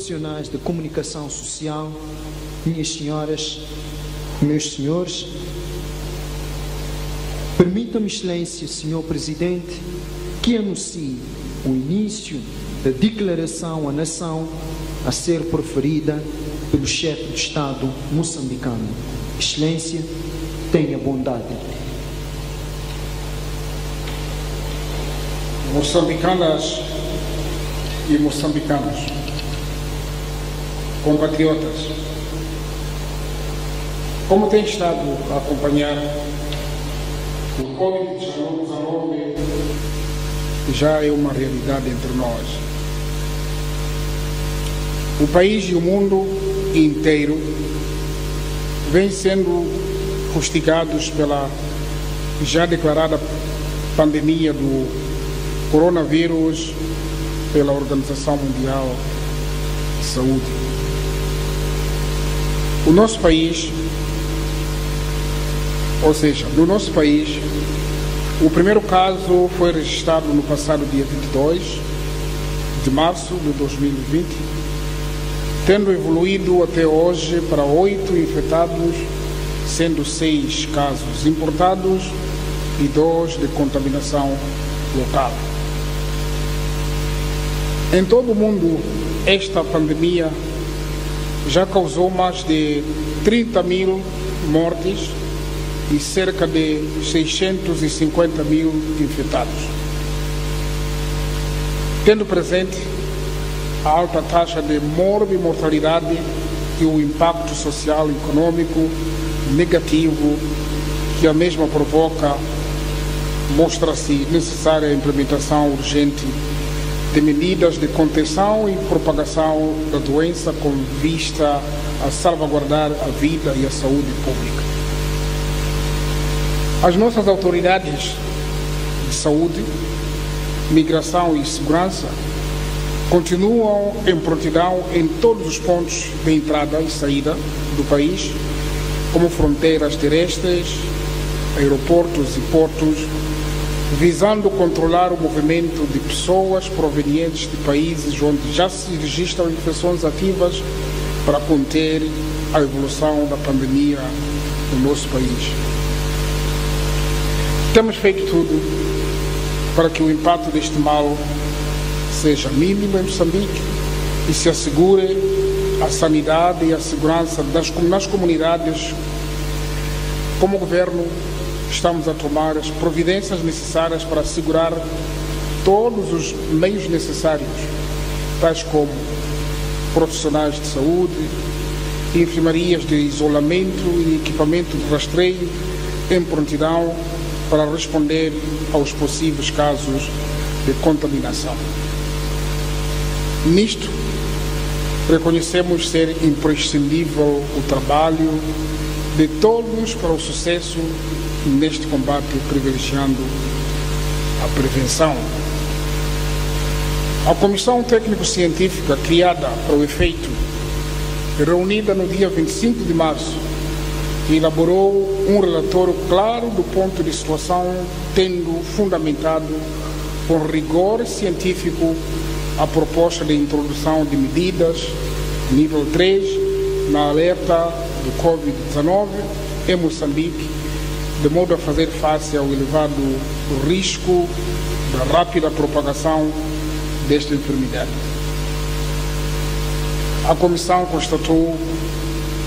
Profissionais de comunicação social, minhas senhoras, meus senhores, permita-me, Excelência, Senhor Presidente, que anuncie o início da declaração à nação a ser proferida pelo chefe de Estado moçambicano. Excelência, tenha bondade. Moçambicanas e moçambicanos, compatriotas, como tem estado a acompanhar, o Covid-19 já é uma realidade entre nós. O país e o mundo inteiro vêm sendo fustigados pela já declarada pandemia do coronavírus pela Organização Mundial de Saúde. O nosso país, ou seja, no nosso país, o primeiro caso foi registrado no passado dia 22 de março de 2020, tendo evoluído até hoje para 8 infectados, sendo 6 casos importados e 2 de contaminação local. Em todo o mundo, esta pandemia já causou mais de 30 mil mortes e cerca de 650 mil infectados, tendo presente a alta taxa de morbimortalidade e o impacto social e econômico negativo que a mesma provoca, mostra-se necessária a implementação urgente de medidas de contenção e propagação da doença com vista a salvaguardar a vida e a saúde pública. As nossas autoridades de saúde, migração e segurança continuam em prontidão em todos os pontos de entrada e saída do país, como fronteiras terrestres, aeroportos e portos, visando controlar o movimento de pessoas provenientes de países onde já se registram infecções ativas para conter a evolução da pandemia no nosso país. Temos feito tudo para que o impacto deste mal seja mínimo em Moçambique e se assegure a sanidade e a segurança nas comunidades. Como governo, estamos a tomar as providências necessárias para assegurar todos os meios necessários, tais como profissionais de saúde, enfermarias de isolamento e equipamento de rastreio em prontidão para responder aos possíveis casos de contaminação. Nisto, reconhecemos ser imprescindível o trabalho de todos para o sucesso neste combate, privilegiando a prevenção. A Comissão Técnico-Científica criada para o efeito, reunida no dia 25 de março, elaborou um relatório claro do ponto de situação, tendo fundamentado com rigor científico a proposta de introdução de medidas nível 3 na alerta do Covid-19 em Moçambique, de modo a fazer face ao elevado risco da rápida propagação desta enfermidade. A Comissão constatou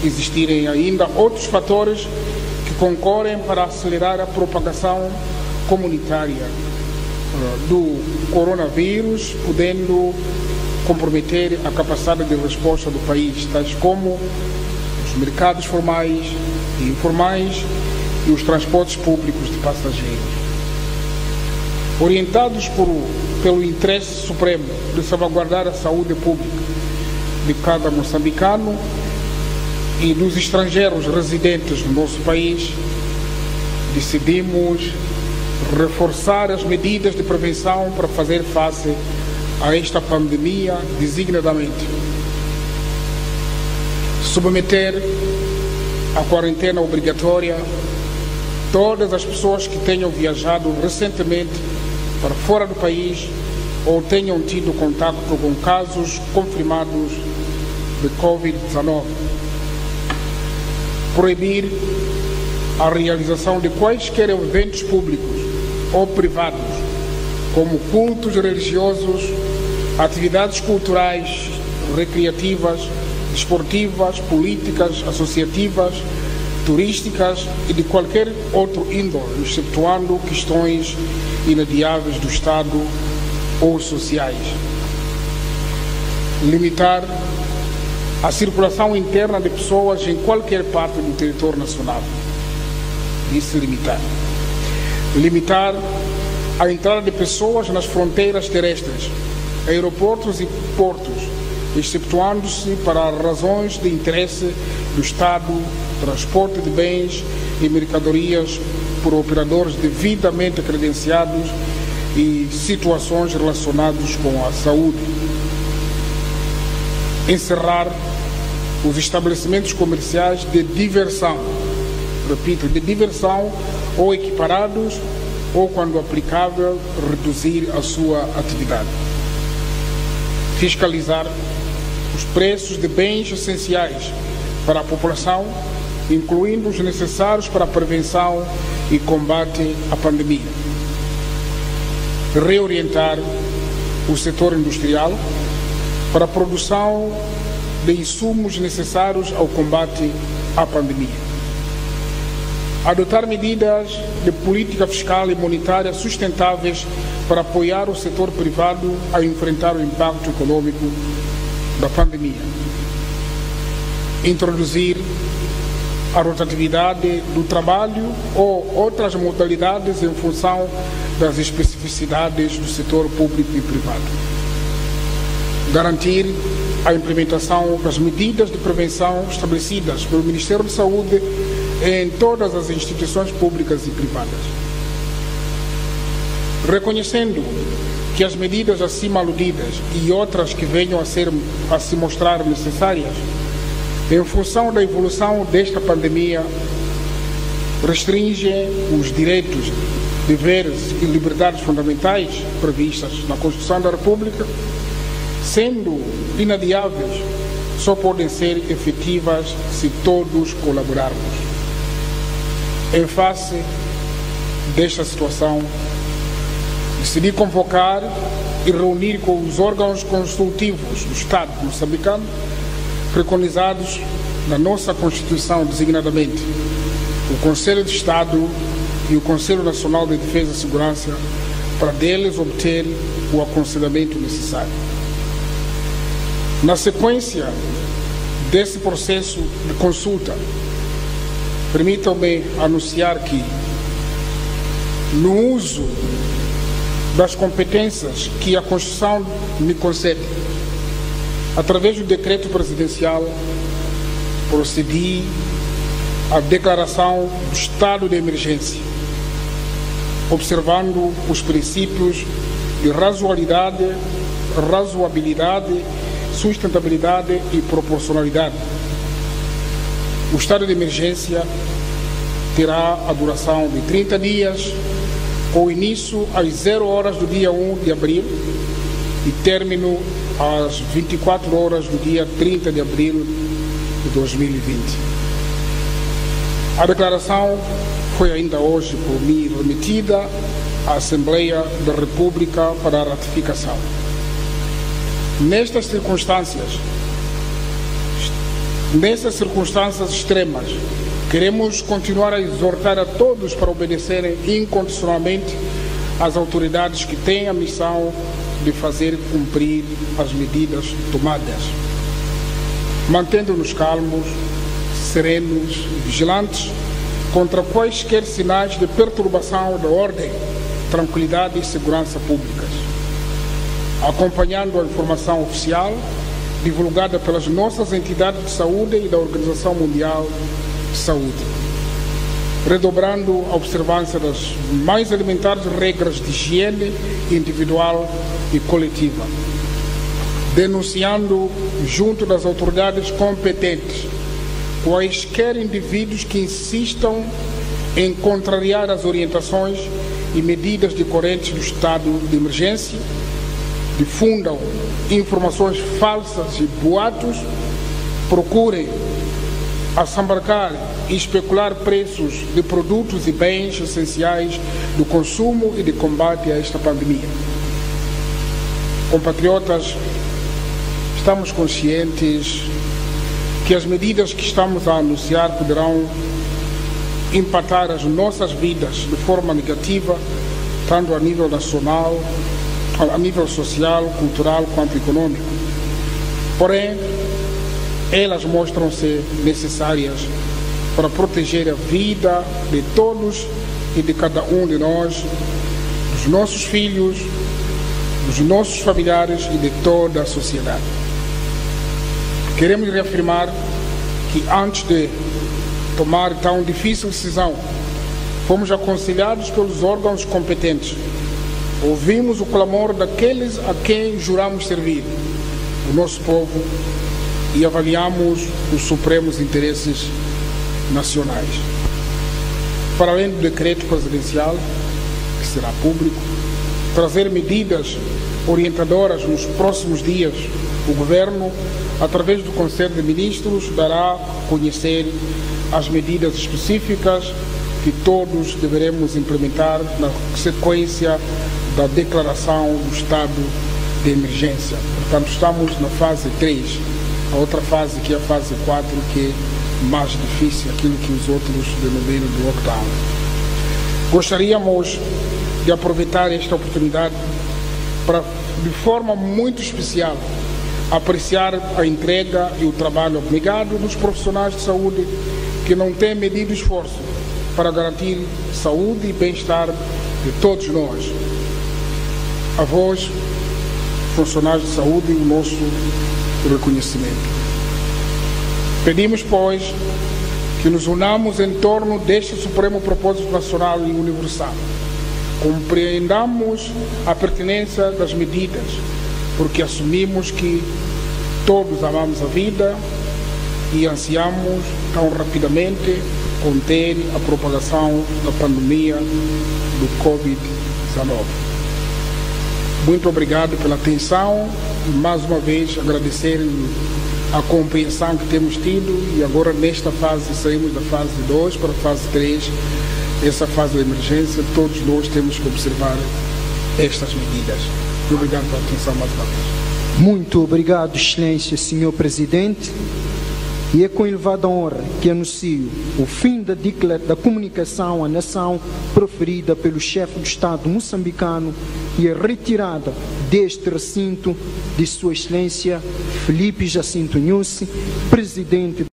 existirem ainda outros fatores que concorrem para acelerar a propagação comunitária do coronavírus, podendo comprometer a capacidade de resposta do país, tais como os mercados formais e informais e os transportes públicos de passageiros. Orientados pelo interesse supremo de salvaguardar a saúde pública de cada moçambicano e dos estrangeiros residentes no nosso país, decidimos reforçar as medidas de prevenção para fazer face a esta pandemia, designadamente submeter à quarentena obrigatória todas as pessoas que tenham viajado recentemente para fora do país ou tenham tido contato com casos confirmados de Covid-19. Proibir a realização de quaisquer eventos públicos ou privados, como cultos religiosos, atividades culturais, recreativas, desportivas, políticas, associativas, turísticas e de qualquer outro índole, excetuando questões inadiáveis do Estado ou sociais. Limitar a circulação interna de pessoas em qualquer parte do território nacional. Disse limitar. Limitar a entrada de pessoas nas fronteiras terrestres, aeroportos e portos, excetuando-se para razões de interesse do Estado, transporte de bens e mercadorias por operadores devidamente credenciados e situações relacionadas com a saúde. Encerrar os estabelecimentos comerciais de diversão, repito, de diversão ou equiparados, ou, quando aplicável, reduzir a sua atividade. Fiscalizar os preços de bens essenciais para a população, incluindo os necessários para a prevenção e combate à pandemia. Reorientar o setor industrial para a produção de insumos necessários ao combate à pandemia. Adotar medidas de política fiscal e monetária sustentáveis para apoiar o setor privado a enfrentar o impacto econômico da pandemia. Introduzir a rotatividade do trabalho ou outras modalidades em função das especificidades do setor público e privado. Garantir a implementação das medidas de prevenção estabelecidas pelo Ministério da Saúde em todas as instituições públicas e privadas. Reconhecendo que as medidas acima aludidas e outras que venham a se mostrar necessárias, em função da evolução desta pandemia, restringem os direitos, deveres e liberdades fundamentais previstas na Constituição da República, sendo inadiáveis, só podem ser efetivas se todos colaborarmos. Em face desta situação, decidi convocar e reunir com os órgãos consultivos do Estado moçambicano, preconizados na nossa Constituição, designadamente o Conselho de Estado e o Conselho Nacional de Defesa e Segurança, para deles obter o aconselhamento necessário. Na sequência desse processo de consulta, permitam-me anunciar que, no uso das competências que a Constituição me concede, através do decreto presidencial, procedi à declaração do estado de emergência, observando os princípios de razoabilidade, sustentabilidade e proporcionalidade. O estado de emergência terá a duração de 30 dias, com início às 0 horas do dia 1 de abril e término às 24 horas do dia 30 de abril de 2020. A declaração foi ainda hoje por mim remetida à Assembleia da República para a ratificação. Nessas circunstâncias extremas, queremos continuar a exortar a todos para obedecerem incondicionalmente às autoridades que têm a missão de fazer cumprir as medidas tomadas, mantendo-nos calmos, serenos e vigilantes contra quaisquer sinais de perturbação da ordem, tranquilidade e segurança públicas, acompanhando a informação oficial divulgada pelas nossas entidades de saúde e da Organização Mundial de Saúde, redobrando a observância das mais elementares regras de higiene individual e coletiva, denunciando junto das autoridades competentes quaisquer indivíduos que insistam em contrariar as orientações e medidas decorrentes do estado de emergência, difundam informações falsas e boatos procurem assambarcar e especular preços de produtos e bens essenciais do consumo e de combate a esta pandemia. Compatriotas, estamos conscientes que as medidas que estamos a anunciar poderão impactar as nossas vidas de forma negativa, tanto a nível nacional, a nível social, cultural, quanto econômico. Porém, elas mostram-se necessárias para proteger a vida de todos e de cada um de nós, dos nossos filhos, dos nossos familiares e de toda a sociedade. Queremos reafirmar que antes de tomar tão difícil decisão, fomos aconselhados pelos órgãos competentes. Ouvimos o clamor daqueles a quem juramos servir, o nosso povo, e avaliamos os supremos interesses nacionais. Para além do decreto presidencial, que será público, trazer medidas orientadoras nos próximos dias, o Governo, através do Conselho de Ministros, dará a conhecer as medidas específicas que todos deveremos implementar na sequência da declaração do estado de emergência. Portanto, estamos na fase 3, a outra fase, que é a fase 4, que é mais difícil, aquilo que os outros denominam de lockdown. Gostaríamos de aproveitar esta oportunidade para, de forma muito especial, apreciar a entrega e o trabalho abnegado dos profissionais de saúde que não têm medido esforço para garantir saúde e bem-estar de todos nós. A vós, funcionários de saúde, o nosso reconhecimento. Pedimos, pois, que nos unamos em torno deste supremo propósito nacional e universal. Compreendamos a pertinência das medidas, porque assumimos que todos amamos a vida e ansiamos tão rapidamente conter a propagação da pandemia do Covid-19. Muito obrigado pela atenção e, mais uma vez, agradecer a compreensão que temos tido, e agora nesta fase saímos da fase 2 para a fase 3, essa fase da emergência. Todos nós temos que observar estas medidas. Muito obrigado pela atenção mais uma vez. Muito obrigado, Excelência, Senhor Presidente. E é com elevada honra que anuncio o fim da comunicação à nação proferida pelo chefe do Estado moçambicano e a retirada deste recinto de Sua Excelência Filipe Jacinto Nyusi, Presidente